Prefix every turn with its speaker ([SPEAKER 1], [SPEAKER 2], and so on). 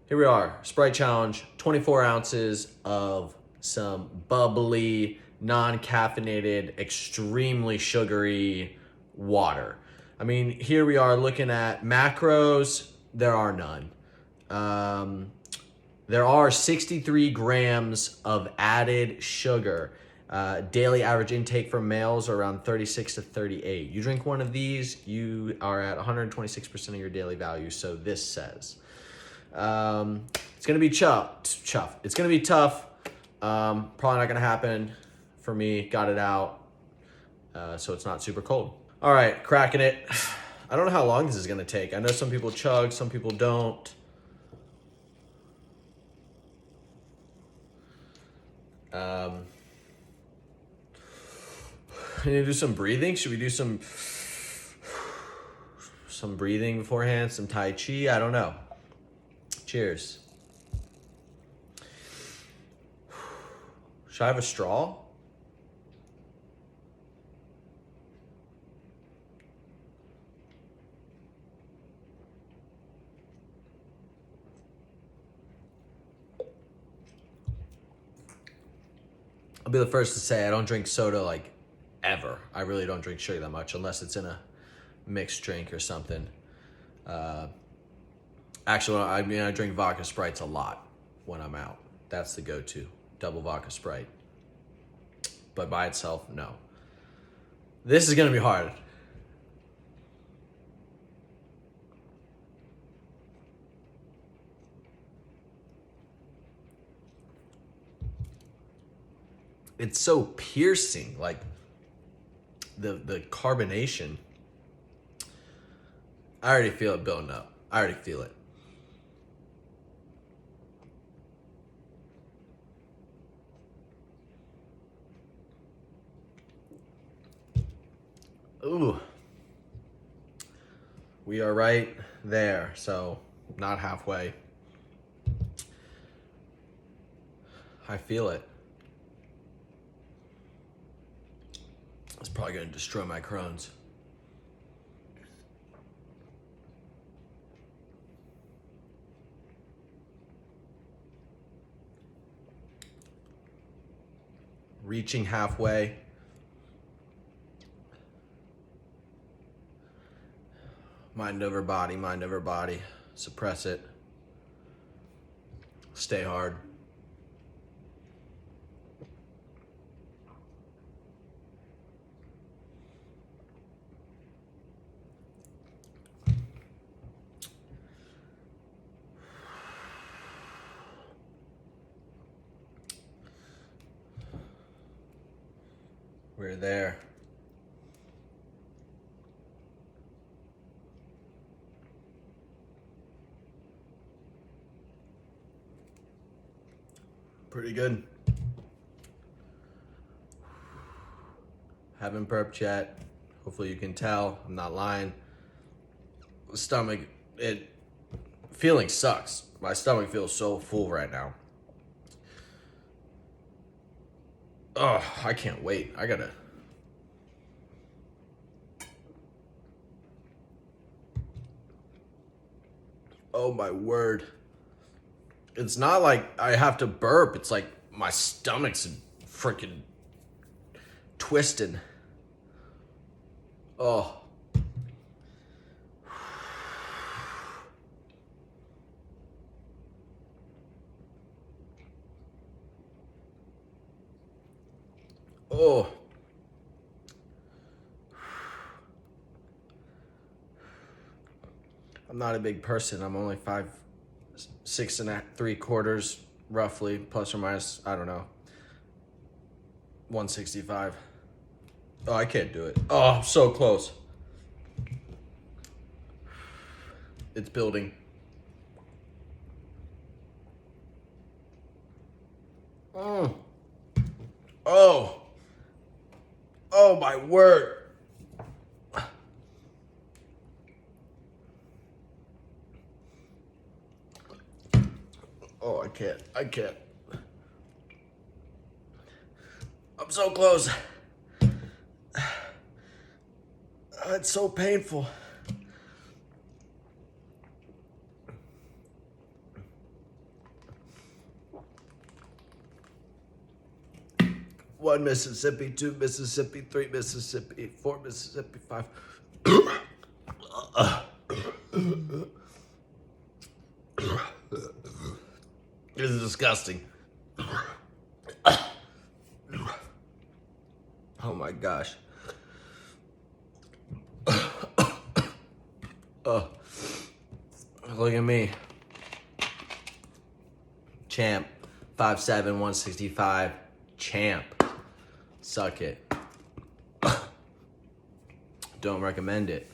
[SPEAKER 1] Here we are, Sprite Challenge, 24 ounces of some bubbly, non-caffeinated, extremely sugary water. I mean, here we are looking at macros. There are none. There are 63 grams of added sugar. Daily average intake for males are around 36 to 38. You drink one of these, you are at 126% of your daily value, so this says. It's gonna be chuff. It's gonna be tough. Probably not gonna happen for me. Got it out, so it's not super cold. All right, cracking it. I don't know how long this is gonna take. I know some people chug, some people don't. I need to do some breathing. Should we do some breathing beforehand? Some Tai Chi? I don't know. Cheers. Should I have a straw? I'll be the first to say I don't drink soda like ever. I really don't drink sugar that much unless it's in a mixed drink or something. Actually, I drink vodka Sprites a lot when I'm out. That's the go-to, double vodka Sprite. But by itself, no. This is gonna be hard. It's so piercing, like the carbonation. I already feel it building up. I already feel it. Ooh. We are right there, so not halfway. I feel it. It's probably gonna destroy my Crohn's. Reaching halfway. Mind over body, mind over body. Suppress it. Stay hard. We're there. Pretty good. Haven't burped yet. Hopefully you can tell. I'm not lying. Stomach, feeling sucks. My stomach feels so full right now. Oh, I can't wait. I gotta. Oh my word. It's not like I have to burp. It's like my stomach's freaking twisted. Oh. Oh. I'm not a big person. I'm only 5'6" 3/4, roughly, plus or minus, I don't know, 165. Oh, I can't do it. Oh, I'm so close. It's building. Oh. Oh my word. Oh, I can't. I'm so close. It's so painful. 1 Mississippi, 2 Mississippi, 3 Mississippi, 4 Mississippi, 5. This is disgusting. Oh my gosh. Oh, look at me. Champ. 5'7", 165. Champ. Suck it. Don't recommend it.